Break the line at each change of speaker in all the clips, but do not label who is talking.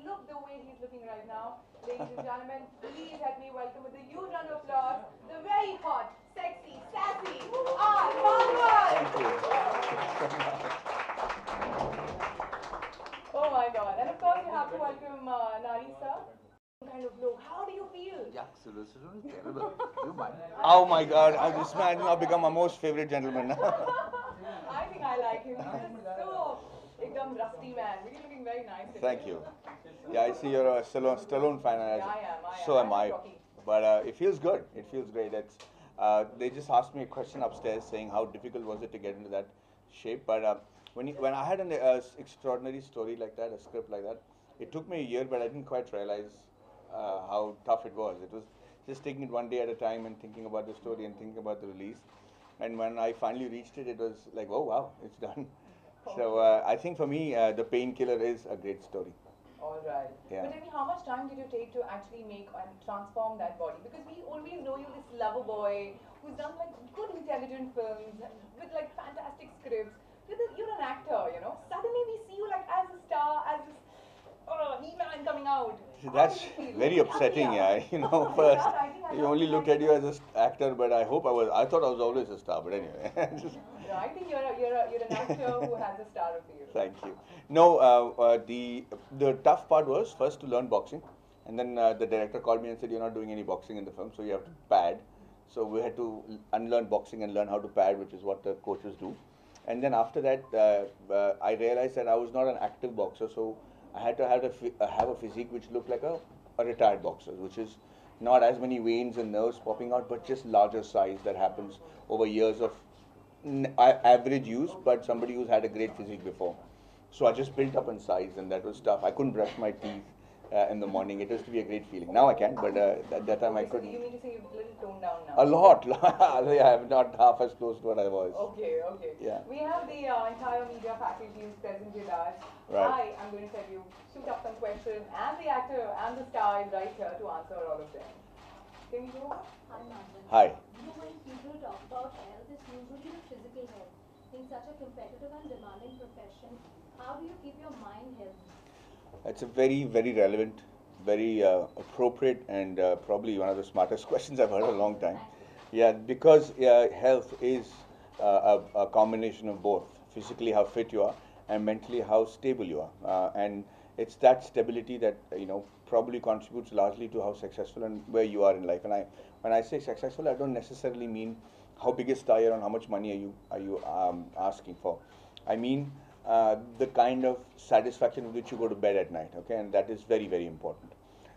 look the way he's looking right now. Ladies and gentlemen, please help me welcome with a huge round of applause the very hot, sexy, sassy R.
Thank
Bhagwan.
you.
Oh my God! And of course, you have to welcome Nari sir. Kind of look. How do you feel?
Yeah, so this is terrible. You mind? Oh my God! This man has now become my most favorite gentleman.
I think I like him. He's just so ekdam rusty man. Really looking very nice today.
Thank you. Yeah, I see you're a Stallone fan.
Yeah, I am.
So
I'm
am
a
I.
Rocky.
But it feels good. It feels great. They just asked me a question upstairs saying how difficult was it to get into that shape. But when I had an extraordinary story like that, a script like that, it took me a year, but I didn't quite realize how tough it was. It was just taking it one day at a time and thinking about the story and thinking about the release. And when I finally reached it, it was like, oh wow, it's done. So I think for me, The Painkiller is a great story.
All right.
Yeah.
But tell me, how much time did you take to actually make and transform that body? Because we always know you this lover boy who's done like good intelligent films with like fantastic scripts. You're an actor, you know. Suddenly we see you like as a star, as this He-Man coming out.
See,
How
that's
did you feel?
very upsetting,
Yeah.
yeah. First
Yeah, I think I
you
know
only
the
looked at
idea.
you as an actor, but I hope I was. I thought I was always a star, but anyway.
No, I think you're an actor who has a star appeal.
Thank you. No, the tough part was first to learn boxing, and then the director called me and said, "You're not doing any boxing in the film, so you have to pad." So we had to unlearn boxing and learn how to pad, which is what the coaches do. And then after that, I realized that I was not an active boxer, so I had to have a physique which looked like a retired boxer, which is not as many veins and nerves popping out, but just larger size that happens over years of average use, but somebody who's had a great physique before. So I just built up in size, and that was tough. I couldn't brush my teeth in the morning. It used to be a great feeling. Now I can, but at that time I
Okay, so
couldn't.
you mean to say you've a little toned down now?
A lot. Yeah, I'm not half as close to what I was.
Okay, okay.
Yeah.
We have the entire media faculty who's present with us.
Right.
I'm going to tell you, shoot up some questions, and the actor and the star is right here to answer all of them. Can you go?
Hi, Martin.
Hi.
You know, when people talk about health, it's usually the physical health. In such a competitive and demanding profession, how do you keep your mind healthy?
It's a very, very relevant, very appropriate, and probably one of the smartest questions I've heard in a long time. Yeah, because health is a combination of both physically how fit you are and mentally how stable you are. And it's that stability that probably contributes largely to how successful and where you are in life. And when I say successful, I don't necessarily mean how big a star you're on, how much money are you asking for. I mean the kind of satisfaction with which you go to bed at night. Okay, and that is very, very important.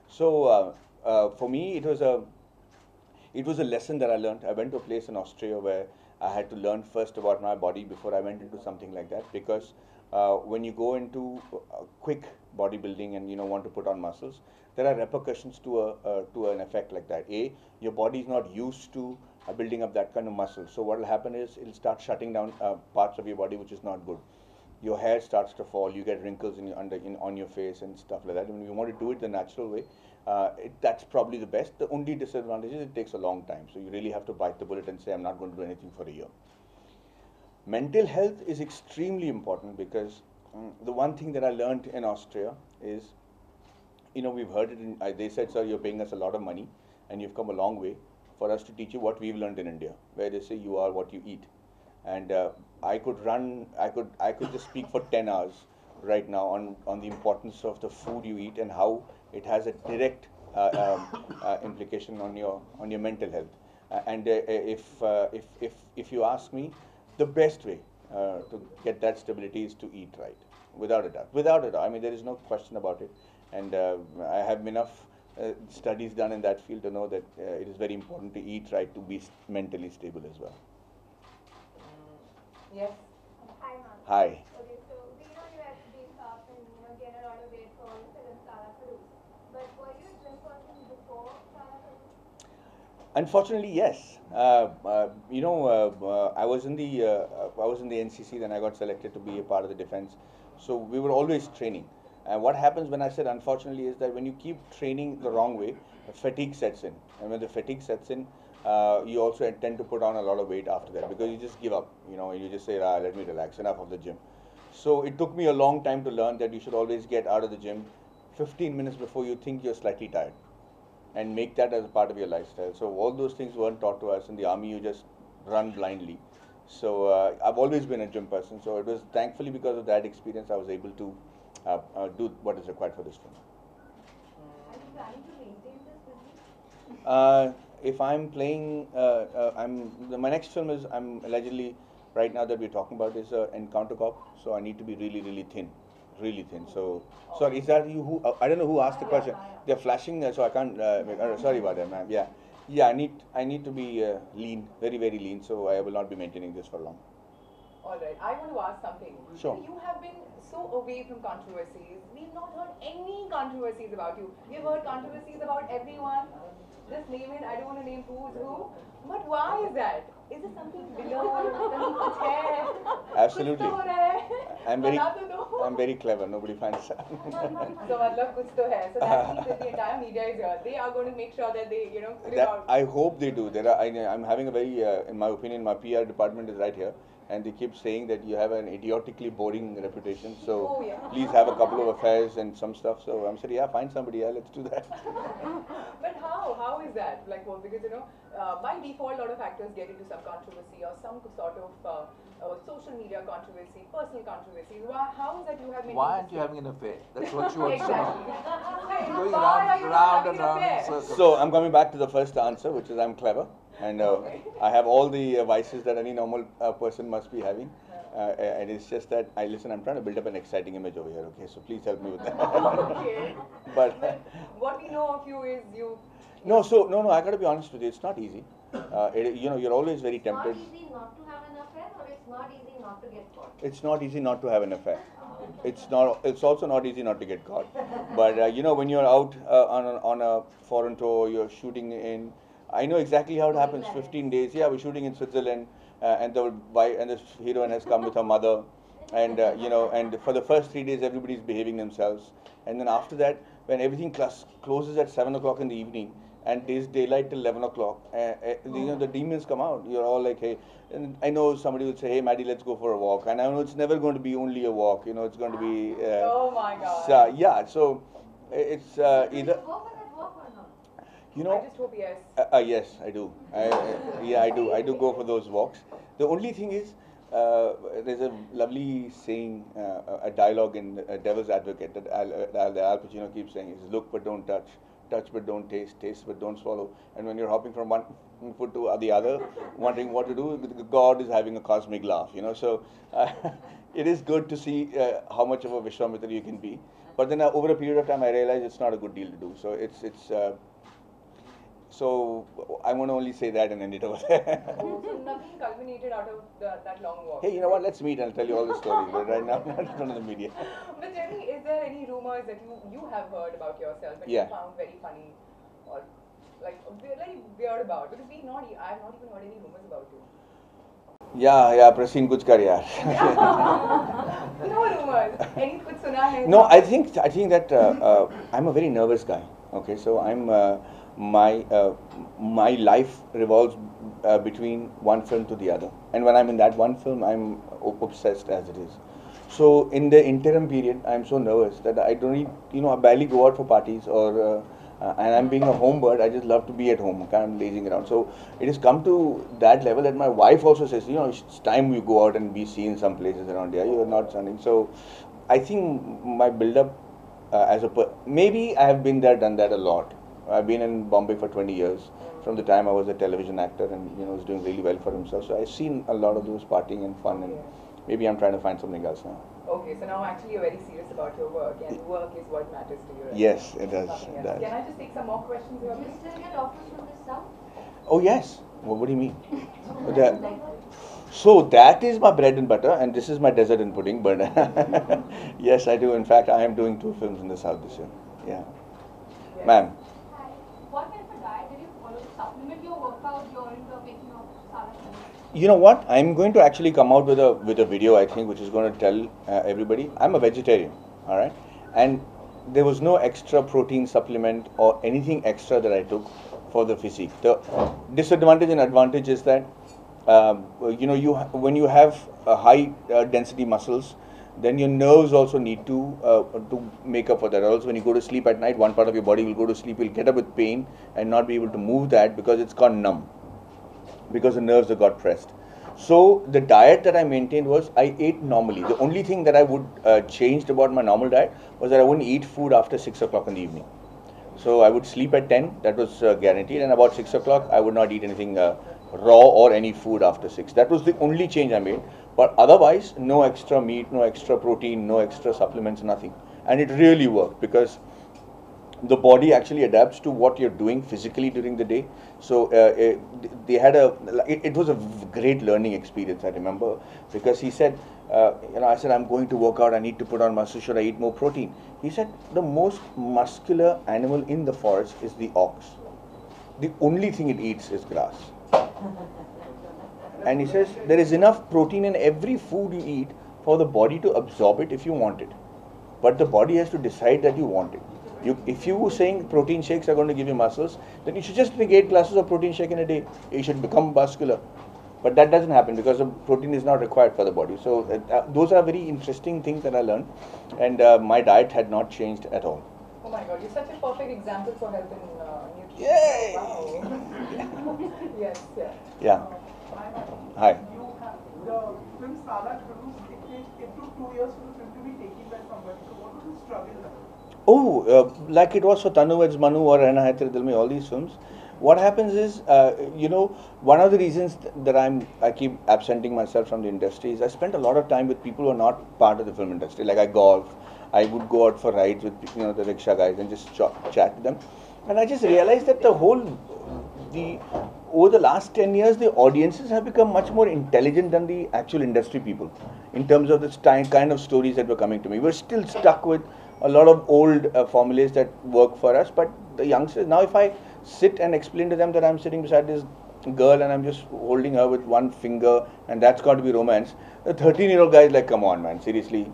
So for me, it was a lesson that I learned. I went to a place in Australia where I had to learn first about my body before I went into something like that. Because when you go into quick bodybuilding and want to put on muscles, there are repercussions to an effect like that. Your body is not used to building up that kind of muscle. So what will happen is it'll start shutting down parts of your body which is not good. Your hair starts to fall, you get wrinkles on your face and stuff like that. When you want to do it the natural way, that's probably the best. The only disadvantage is it takes a long time. So you really have to bite the bullet and say, I'm not going to do anything for a year. Mental health is extremely important because the one thing that I learned in Austria is, we've heard it, they said, sir, you're paying us a lot of money and you've come a long way for us to teach you what we've learned in India, where they say you are what you eat. And I could just speak for 10 hours right now on the importance of the food you eat and how it has a direct implication on your mental health. And if you ask me, the best way to get that stability is to eat right, without a doubt. Without a doubt. I mean, there is no question about it. And I have enough studies done in that field to know that it is very important to eat right to be mentally stable as well.
Yes.
Hi, ma'am.
Hi.
Okay, so we know you had to be tough and gain a lot of weight for all the film Kara Karu. But were you a gym person before Kara Karu?
Unfortunately, yes. I was in the NCC. Then I got selected to be a part of the defense. So we were always training. And what happens when I said unfortunately is that when you keep training the wrong way, fatigue sets in. And when the fatigue sets in, you also tend to put on a lot of weight after that because you just give up. You just say, let me relax, enough of the gym. So it took me a long time to learn that you should always get out of the gym, 15 minutes before you think you're slightly tired, and make that as a part of your lifestyle. So all those things weren't taught to us in the army. You just run blindly. So I've always been a gym person. So it was thankfully because of that experience I was able to do what is required for this film.
Are you planning to maintain this physique?
If I'm playing, my next film is I'm allegedly right now that we're talking about is Encounter Cop. So I need to be really, really thin, really thin. So sorry, is that you? Who I don't know who asked the question. They're flashing, so I can't. Sorry about that, ma'am. Yeah, yeah. I need to be lean, very, very lean. So I will not be maintaining this for long.
All right, I want to ask something.
Sure.
You have been so away from controversies. We've not heard any controversies about you. We've heard controversies about everyone. Just name it. I don't want to name who's who. But why is that? Is it something below? कुछ है?
Absolutely.
कुछ तो हो रहा है? बता तो दो।
I'm very clever. Nobody finds out.
So मतलब कुछ तो है. So that means that the entire media is here. They are going to make sure that they, scream
That,
out.
I hope they do. I'm having a very, in my opinion, my PR department is right here, and they keep saying that you have an idiotically boring reputation. So
Oh, yeah.
please have a couple of affairs and some stuff. So I'm saying, yeah, find somebody. Yeah, let's do that.
But how? How is that? Like, well, because by default, a lot of actors get into some controversy or some sort of social media controversy, personal controversy. How is that you have?
Why aren't you having an affair? That's what she wants to know.
Exactly.
Going
Why are you not
round
having
and round
an
in
affair?
circles.
So I'm coming back to the first answer, which is I'm clever, and I have all the vices that any normal person must be having. And it's just that I'm trying to build up an exciting image over here. Okay, so please help me with that.
Okay.
But
What we know of you is you.
no, I got to be honest with you. It's not easy. You're always very tempted.
It's not easy not to have an affair, or it's not easy not to get caught?
It's not easy not to have an affair. It's not. It's also not easy not to get caught. But when you're out on a foreign tour, you're shooting in. I know exactly how it happens. 15 days. Yeah, we're shooting in Switzerland, and the heroine has come with her mother, and and for the first 3 days everybody's behaving themselves, and then after that, when everything closes at 7 o'clock in the evening, and there's daylight till 11 o'clock, the demons come out. You're all like, hey, and I know somebody would say, hey, Maddie, let's go for a walk, and I know it's never going to be only a walk. It's going to be.
Oh my God.
So, yeah, so it's
Do you
either.
go for that walk or not?
I just hope yes.
Yes, I do. I do go for those walks. The only thing is, there's a lovely saying, a dialogue in Devil's Advocate that Al Pacino keeps saying is, look but don't touch, touch but don't taste, taste but don't swallow. And when you're hopping from one foot to the other, wondering what to do, God is having a cosmic laugh, So it is good to see how much of a Vishwamitra you can be. But then over a period of time, I realized it's not a good deal to do. So so I want to only say that and end it over there.
Oh, so nothing culminated out of that long walk.
Hey, you know what? Let's meet and I'll tell you all the stories. But right now, not in front of the media.
But tell me, is there any rumors that you have heard about yourself and
Yeah.
you found very funny or like very weird about? Because I have not even heard any rumors about you.
Yeah, Prasin, kuch kar yaar.
No rumors. Any kuch suna hai?
No, I think that I'm a very nervous guy. Okay, so I'm my life revolves between one film to the other, and when I'm in that one film, I'm obsessed as it is. So in the interim period, I'm so nervous that I don't need, I barely go out for parties or. And I'm being a homebird, I just love to be at home, kind of lazing around. So it has come to that level that my wife also says, it's time you go out and be seen some places around here. You're not standing. So I think my build-up maybe I have been there, done that a lot. I've been in Bombay for 20 years, from the time I was a television actor and was doing really well for himself. So I've seen a lot of those partying and fun, and maybe I'm trying to find something else now.
Okay, so now actually you're very serious about your work, and work is what matters to you. Right?
Yes, it does.
Nothing
It
else.
does.
Can I just take some more questions here?
Do you still get offers from the South?
Oh yes. Well, what do you mean? So that is my bread and butter, and this is my dessert and pudding. But yes, I do. In fact, I am doing 2 films in the South this year. Yeah,
Yes.
ma'am.
What kind of a diet did you follow to supplement your workout during the making of Sara?
You know what? I'm going to actually come out with a video, I think, which is going to tell everybody. I'm a vegetarian, all right, and there was no extra protein supplement or anything extra that I took for the physique. The disadvantage and advantage is that when you have high density muscles, then your nerves also need to make up for that. Also, when you go to sleep at night, one part of your body will go to sleep, will get up with pain and not be able to move that because it's gone numb, because the nerves have got pressed. So the diet that I maintained was I ate normally. The only thing that I would changed about my normal diet was that I wouldn't eat food after 6 o'clock in the evening. So I would sleep at 10, that was guaranteed, and about 6 o'clock I would not eat anything raw or any food after 6. That was the only change I made. But otherwise, no extra meat, no extra protein, no extra supplements, nothing. And it really worked because the body actually adapts to what you're doing physically during the day. So they had it was a great learning experience, I remember, because he said, I said, I'm going to work out, I need to put on muscle, should I eat more protein? He said, the most muscular animal in the forest is the ox. The only thing it eats is grass. And he says, there is enough protein in every food you eat for the body to absorb it if you want it. But the body has to decide that you want it. If you were saying protein shakes are going to give you muscles, then you should just drink 8 glasses of protein shake in a day. You should become muscular. But that doesn't happen because the protein is not required for the body. So those are very interesting things that I learned. And my diet had not changed at all.
Oh my God, you're such a perfect example for health and nutrition.
Yay!
Wow. Yes, yeah.
Yeah. Hi.
You have the film Sala Khadus, it took 2 years for the film to be taken by somebody. So what was the struggle like?
Oh, like it was for Tanu Veds Manu or Rehna Hai Tere Dil Mein, all these films. What happens is, one of the reasons that I keep absenting myself from the industry is I spent a lot of time with people who are not part of the film industry. Like I golf, I would go out for rides with the rickshaw guys and just chat with them. And I just realized that over the last 10 years, the audiences have become much more intelligent than the actual industry people in terms of the kind of stories that were coming to me. We're still stuck with a lot of old formulas that work for us, but the youngsters, now if I sit and explain to them that I'm sitting beside this girl and I'm just holding her with one finger and that's got to be romance, the 13-year-old guy is like, come on man, seriously,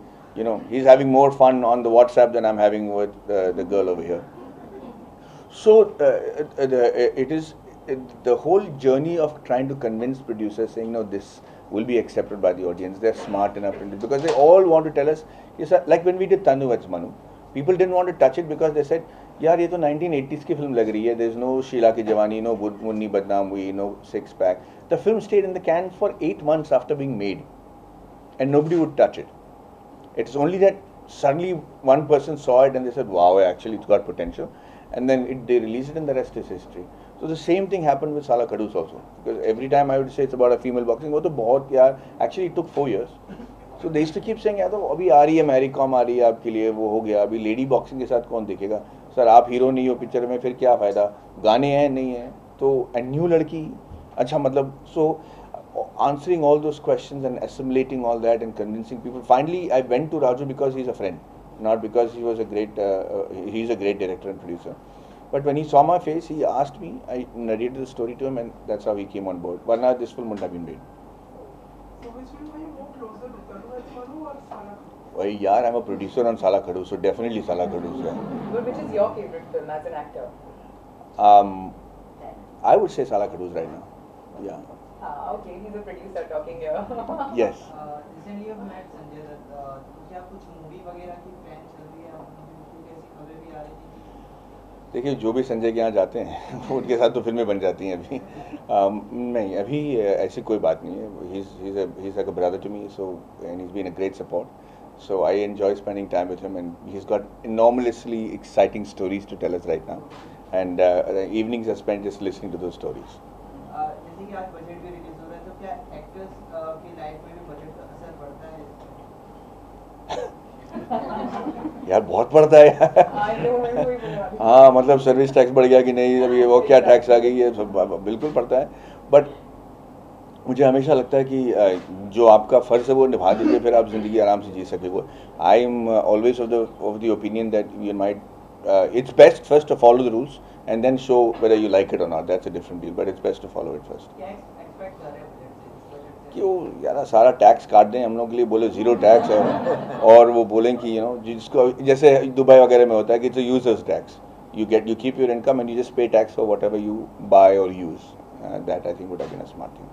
he's having more fun on the WhatsApp than I'm having with the girl over here. So the whole journey of trying to convince producers saying, no, this will be accepted by the audience, they're smart enough to do it, because they all want to tell us, yes, like when we did Tanu Veds Manu, people didn't want to touch it because they said, yaar, ye to 1980s ki film lag rahi hai, there's no Sheila Ki Jawani, no Munni Badnaam Hui, no Six Pack. The film stayed in the can for 8 months after being made and nobody would touch it. It's only that suddenly one person saw it and they said, wow, actually it's got potential, and then they released it and the rest is history. So the same thing happened with Sala Khadus also, because every time I would say it's about a female boxing, वो तो बहुत यार, actually it took 4 years. So they used to keep saying, यार तो अभी आ रही है Mary com आ रही है आपके लिए, वो हो गया, अभी लेडी बॉक्सिंग के साथ कौन देखेगा, सर आप हीरो नहीं हो पिक्चर में, फिर क्या फ़ायदा, गाने हैं नहीं हैं, तो न्यू लड़की, अच्छा मतलब, so answering all those questions and assimilating all that and convincing people. Finally, I went to Raju because he's a friend, not because he was he's a great director and producer. But when he saw my face, he asked me, I narrated the story to him, and that's how he came on board. Varna, this film wouldn't have been made.
So which film are you more closer to, Tanu Veds Manu or Sala Khadus?
Well, yaar, I'm a producer on Sala Khadus, so definitely Sala Khadus. Yeah.
But which is your favorite film as an actor?
I would say Sala Khadus right now. Yeah.
Okay, he's a producer talking here.
Yes.
Recently you've met Sanjay Dutt. तो क्या कुछ movie वगैरह की plan चल रही है? कुछ ऐसी खबरें भी आ रही थी?
देखिए, जो भी संजय के यहाँ जाते हैं उनके साथ तो फिल्में बन जाती हैं अभी. नहीं, अभी ऐसी कोई बात नहीं है. He's like a brother to me, so, and he's been a great support. So I enjoy spending time with him, and he's got enormously exciting stories to tell us right now. And evenings are spent just listening to those stories.
जैसे कि आज budget भी release हो रहा है, तो क्या actors की लाइफ में भी बजट का असर पड़ता है?
यार बहुत पड़ता है यार. हाँ, मतलब सर्विस टैक्स बढ़ गया कि नहीं, अभी वो क्या टैक्स आ गई है, सब बिल्कुल पड़ता है. बट मुझे हमेशा लगता है कि जो आपका फ़र्ज़ है वो निभा दीजिए, फिर आप ज़िंदगी आराम से जी सकेंगे. I am always of the opinion that you might it's best first to follow the rules and then show whether you like it or not. That's a different deal, but it's best to follow it first.
क्या expect कर रहे हैं budget से?
क्यों यार, सारा tax काट दें हम लोग के लिए, बोले जीरो टैक्स है, और वो बोलें कि जिसको जैसे दुबई वगैरह में होता है कि it's a users tax, you keep your income and you just pay tax for whatever you buy or use. That I think would have been a smart thing.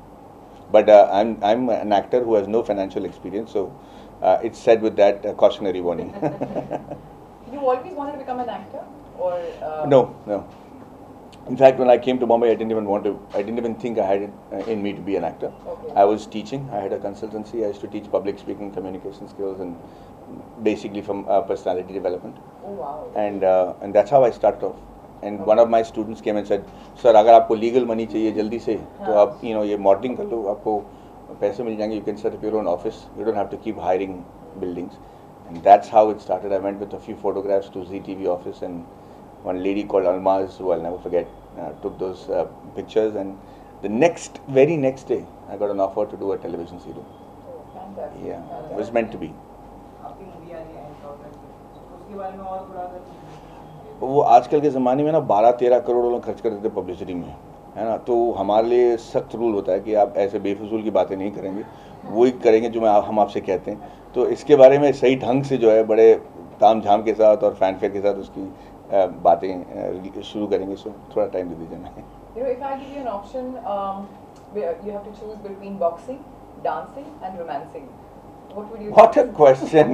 But I'm an actor who has no financial experience, so it's said with that cautionary warning.
You always wanted to become an actor, or
No, no. In fact, when I came to Bombay, I didn't even think I had it in me to be an actor.
Okay.
I was teaching. I had a consultancy. I used to teach public speaking, communication skills, and basically from personality development.
Oh wow.
And that's how I started off. And one of my students came and said, "Sir, अगर आपको legal money चाहिए जल्दी से, तो आप ये modeling कर लो, आपको पैसे मिल जाएंगे. You can set up your own office. You don't have to keep hiring buildings." And that's how it started. I went with a few photographs to ZTV office, and one lady called Almaz, who I'll never forget, took those pictures. And the very next day, I got an offer to do a television serial.
Oh, fantastic.
Yeah, it was meant to be.
आपकी movie आ रही है उसके बारे में और थोड़ा अगर
वो आजकल के ज़माने में ना 12-13 करोड़ लोग खर्च कर देते पब्लिसिटी में, है ना. तो हमारे लिए सख्त रूल होता है कि आप ऐसे बेफजूल की बातें नहीं करेंगे, वही करेंगे जो हम आपसे कहते हैं. तो इसके बारे में सही ढंग से जो है बड़े ताम झाम के साथ और फैनफेयर के साथ उसकी बातें शुरू करेंगे. सो थोड़ा टाइम दे दीजिए मैं.
You know, if I give you an option, where you have to choose between boxing, dancing, and romancing. What would you?
What a question!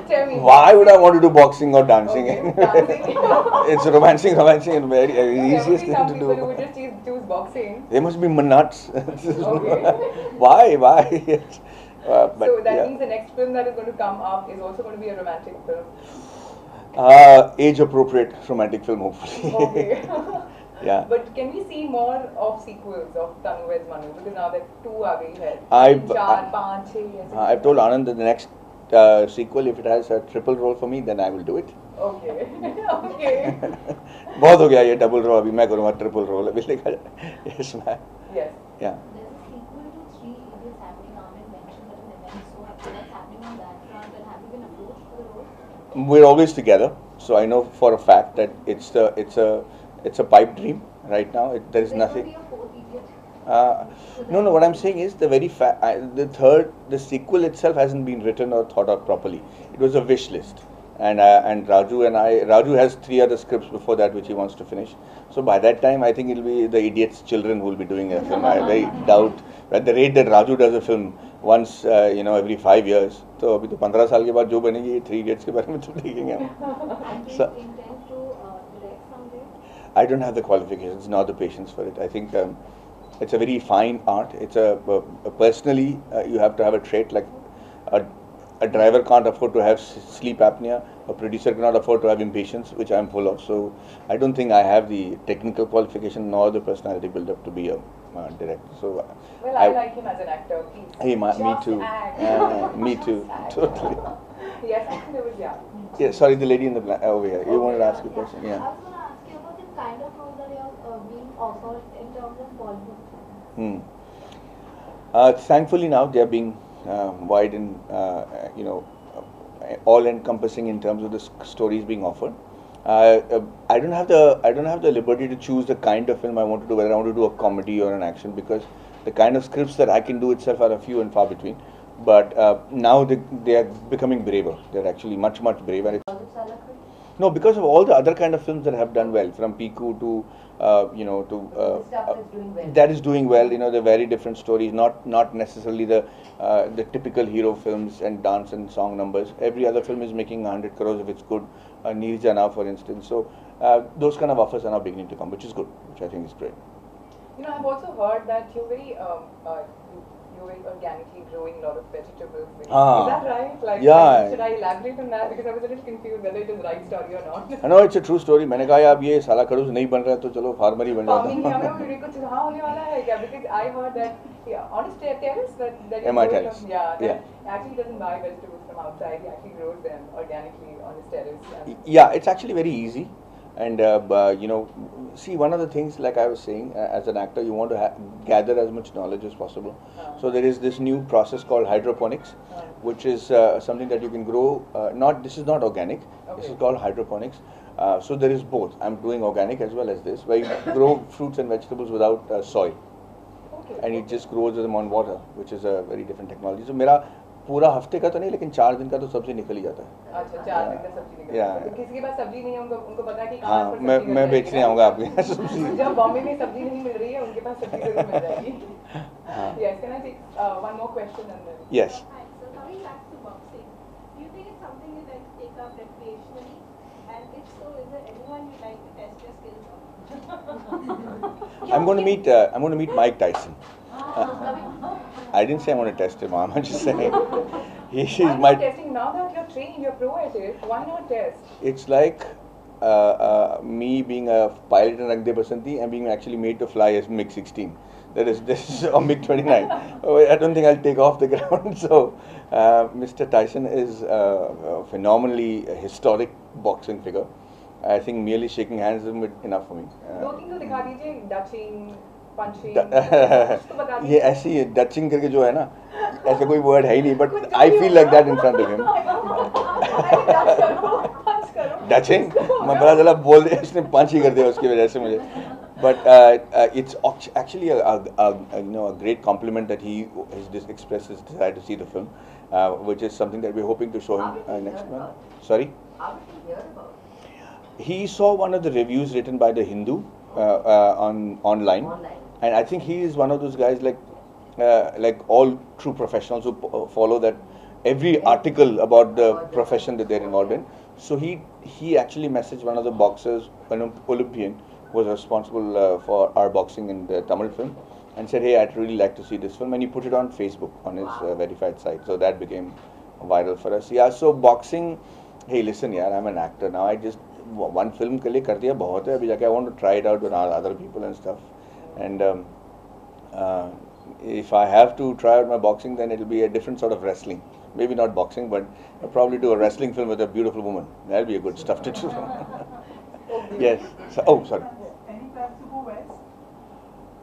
Tell me.
Why would I want to do boxing or dancing?
Okay, dancing.
It's romancing and very
There would
easiest
be
thing
some
to
people who
do.
would just choose boxing.
They must be nuts.
Okay.
Why? Yes. But
So that
yeah.
means the next film that is going to come up is also going to be a romantic film.
Age-appropriate romantic film, hopefully.
Okay.
Yeah.
But can we see more of sequels of Tanu Weds Manu? Because now that 2 are being held.
I've-
4, 5, 6.
I've told Anand that the next sequel, if it has a triple role for me, then I will do it.
Okay. Okay.
बहुत हो गया ये double role, अभी मैं करूँगा triple role. अभी देखा जाए. Yes, ma'am.
Yes.
Yeah.
There's a sequel to Three Idiots happening. Ahmed mentioned that in events. So what's happening on that front, and have you been approached for the role?
We're always together, so I know for a fact that it's a pipe dream right now. There is
There
nothing.
will be a fourth idiot.
No. What I'm saying is the sequel itself hasn't been written or thought of properly. It was a wish list, and Raju has 3 other scripts before that which he wants to finish. So by that time, I think it'll be the idiot's children who will be doing a film. I very doubt at the rate that Raju does a film once, every 5 years. तो अभी तो 15 साल के बाद जो बनेगी 3 Idiots के बारे में तो देखेंगे हम.
And do
So-
you intend to direct someday?
I don't have the qualifications, nor the patience for it. I think it's a very fine art. It's personally you have to have a trait like a driver can't afford to have sleep apnea. A producer cannot afford to have impatience, which I am full of. So I don't think I have the technical qualification nor the personality build-up to be a director. So
Well, I like him as an actor. Please.
Hey, me
Just
too.
act.
Me
Just
too.
act.
Totally.
Yes, I think there was, yeah.
Yeah. Sorry, the lady in the black over here. You wanted to ask a question?
I
Yeah.
was going to ask you about the kind of roles that you're being offered in terms of Bollywood.
Thankfully now they are being wide and all-encompassing in terms of the stories being offered. I don't have the liberty to choose the kind of film I want to do, whether I want to do a comedy or an action, because the kind of scripts that I can do itself are a few and far between. But now they are becoming braver. They're actually much braver. And no, because of all the other kind of films that have done well, from Piku to that is doing well. They're very different stories, not necessarily the typical hero films and dance and song numbers. Every other film is making 100 crores if it's good. Neerja now, for instance. So those kind of offers are now beginning to come, which is good, which I think is great.
I've also heard that you're very organically growing a lot of vegetables. Is that right? Like,
Yeah.
should I elaborate on that? Because I was a little confused whether it is the right story or not.
I know it's a true story. मैंने कहा यार ये साला खड़ूस नहीं बन रहा है तो चलो फार्मर ही बन जाता
Farming
हूँ.
में मेरे कुछ हाँ होने वाला है क्या? Because I heard that honest terrace that
MI
grows
terrace.
from- that actually doesn't buy vegetables from outside. He actually grows them organically on his terrace. And
Yeah, it's actually very easy. And see, one of the things, like I was saying, as an actor, you want to gather as much knowledge as possible. So there is this new process called hydroponics, which is something that you can grow. This is not organic. This is called hydroponics. So there is both. I'm doing organic as well as this, where you grow fruits and vegetables without soil, and it just grows them on water, which is a very different technology. So मेरा पूरा हफ्ते का तो नहीं, लेकिन 4 दिन का तो सब्जी निकल ही जाता है.
अच्छा 4 दिन का सब्जी निकल
Yeah.
तो किसी के पास सब्जी नहीं है उनको पता है कि
हाँ,
कहाँ पर
मैं
सब्जी मिल
बेचने
जाएगी ना।
आऊँगा आपके यहाँ सब्जी.
जब बॉम्बे में सब्जी नहीं मिल रही है उनके पास सब्जी जरूर मिल जाएगी. Yes, can I take one more question and then?
Yes.
Hi, so coming back
stuff recreationally? And if so, is there anyone you'd like to test your skills on?
I'm going to meet Mike Tyson. I didn't say I want to test him. I'm just saying he's
Why
my.
not testing now that you're trained, you're pro at it? Why not test?
It's like me being a pilot in Rang De Basanti and being actually made to fly as MiG-16. This is a MiG-29. I don't think I'll take off the ground. So Mr. Tyson is a phenomenally historic boxing figure. I think merely shaking hands is enough for me.
दो तीन तो दिखा दीजिए, डचिंग, punching, कुछ तो बता
ये
दीजिए.
ऐसी डचिंग करके जो है ना, ऐसा कोई वर्ड है ही नहीं, but I feel like that in front of him.
अरे डच करो, पंच करो.
Dutching, मैं पता चला बोल दिया उसने पंच ही कर दिया उसकी वजह से मुझे. But it's actually a great compliment that he has just expressed his desire to see the film, which is something that we're hoping to show him next month. Sorry.
How did you hear about it?
He saw one of the reviews written by the Hindu online, and I think he is one of those guys like all true professionals who follow that every article about the profession that they're involved in. So he actually messaged one of the boxers, an Olympian, who was responsible for our boxing in the Tamil film, and said, "Hey, I'd really like to see this film," and he put it on Facebook on his verified site. So that became viral for us. Yeah. So boxing. Hey, listen, yaar, I'm an actor now. I just one film के लिए कर दिया बहुत है. अभी जाके I want to try it out with other people and stuff. And if I have to try out my boxing, then it'll be a different sort of wrestling. Maybe not boxing, but I'll probably do a wrestling film with a beautiful woman. That'll be a good stuff to do. Yes. So, oh, sorry.
Any plans to go west?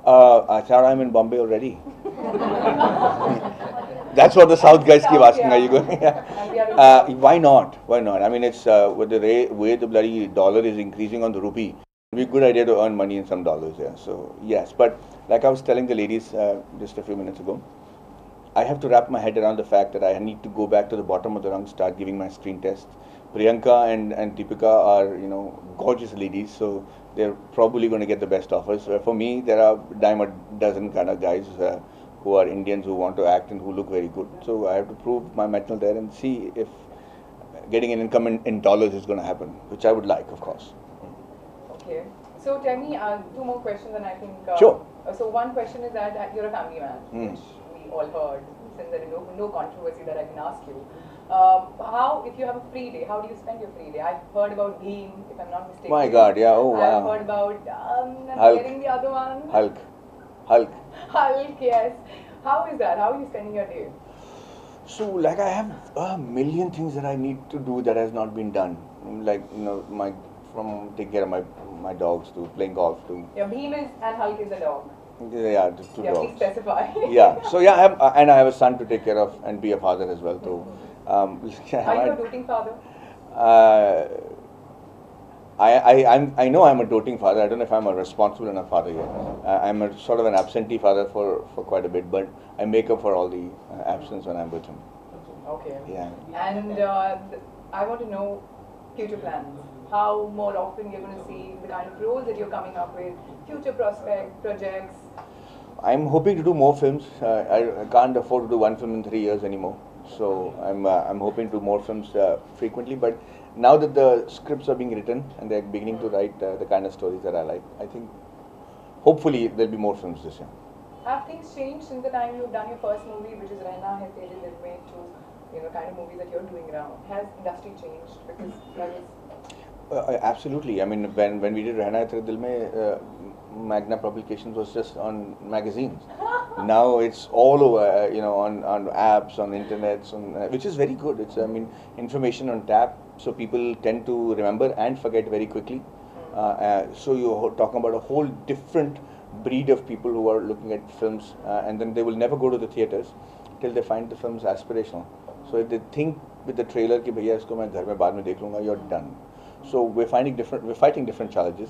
I thought I'm in Bombay already. That's what the South guys keep asking. Are you going? Why not? Why not? I mean, it's with the way the bloody dollar is increasing on the rupee. It'd be a good idea to earn money in some dollars. Yeah. So yes, but like I was telling the ladies just a few minutes ago, I have to wrap my head around the fact that I need to go back to the bottom of the rung, start giving my screen tests. Priyanka and Deepika are, gorgeous ladies, so they're probably going to get the best offers. For me, there are dime a dozen kind of guys who are Indians who want to act and who look very good. So I have to prove my mettle there and see if getting an income in dollars is going to happen, which I would like, of course.
Okay. So tell me two more questions, and I think.
Sure.
So one question is that you're a family man,
Mm.
which we all heard. Since there is no controversy that I can ask you. How, if you have a free day, how do you spend your free day? I've heard about Bheem, if I'm not mistaken.
My God, yeah, oh wow.
I've heard about, I'm
Hulk.
getting the other one.
Hulk.
Hulk, yes. How is that? How are you spending your day?
So, like, I have a million things that I need to do that has not been done. Like, from taking care of my dogs to playing golf to.
Yeah, Bheem is, and Hulk is a dog.
Yeah, just two
Yeah, please
dogs.
specify.
Yeah. So yeah, I have a son to take care of and be a father as well. So,
Are you a doting father?
I know I'm a doting father. I don't know if I'm a responsible enough father yet. I'm a sort of an absentee father for quite a bit, but I make up for all the absence when I'm with him.
Okay.
Yeah.
And I want to know future plans. How more often you're going to see the kind of roles that you're coming up with, future projects.
I'm hoping to do more films. I can't afford to do one film in 3 years anymore. So I'm hoping to do more films frequently. But now that the scripts are being written and they're beginning to write the kind of stories that I like, I think hopefully there'll be more films this year.
Have things changed since the time you've done your first movie, which is Rehna Hai Tere Dil Mein, to the kind of movies that you're doing now? Has industry changed? Because that is.
Absolutely. I mean, when we did Rehna Hai Tere Dil Mein, Magna Publications was just on magazines. Now it's all over, on apps, on internets, which is very good. It's, information on tap, so people tend to remember and forget very quickly. So you're talking about a whole different breed of people who are looking at films, and then they will never go to the theaters till they find the films aspirational. So if they think with the trailer कि भैया इसको मैं घर में बाद में देख लूँगा, you're done. So we're fighting different challenges.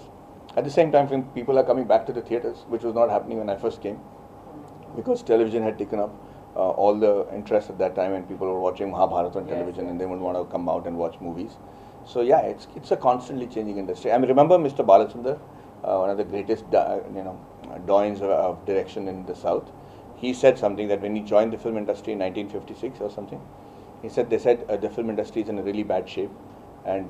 At the same time, people are coming back to the theaters, which was not happening when I first came, because television had taken up all the interest at that time, and people were watching Mahabharata on television, and they would want to come out and watch movies. So yeah, it's a constantly changing industry. I remember Mr. Balachandar, one of the greatest doyens of direction in the South. He said something that when he joined the film industry in 1956 or something, they said the film industry is in a really bad shape. and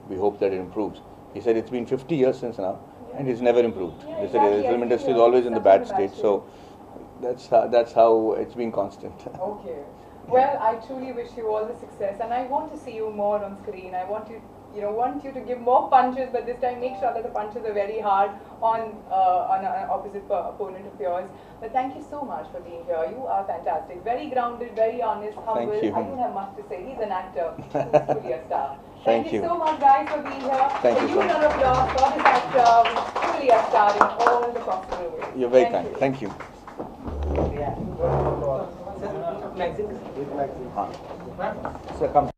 we hope that it improves. He said it's been 50 years since now, and it's never improved.
Yeah,
They said the
exactly. I
film
think
industry is
you're
always in the
stuck
bad state,
state.
so that's how it's been constant.
Okay. Well, I truly wish you all the success, and I want to see you more on screen. I want you to give more punches, but this time make sure that the punches are very hard on an opposite opponent of yours. But thank you so much for being here. You are fantastic, very grounded, very honest, humble.
Thank you.
I don't have much to say. He's an actor who's fully a star.
Thank you.
so much, guys, for being here.
Thank
a
you
huge
so much.
round of applause for this actor who's fully a star in all the possible ways.
You're very
Thank
kind.
you.
Thank you.
Sir, magazine.
Sir, come.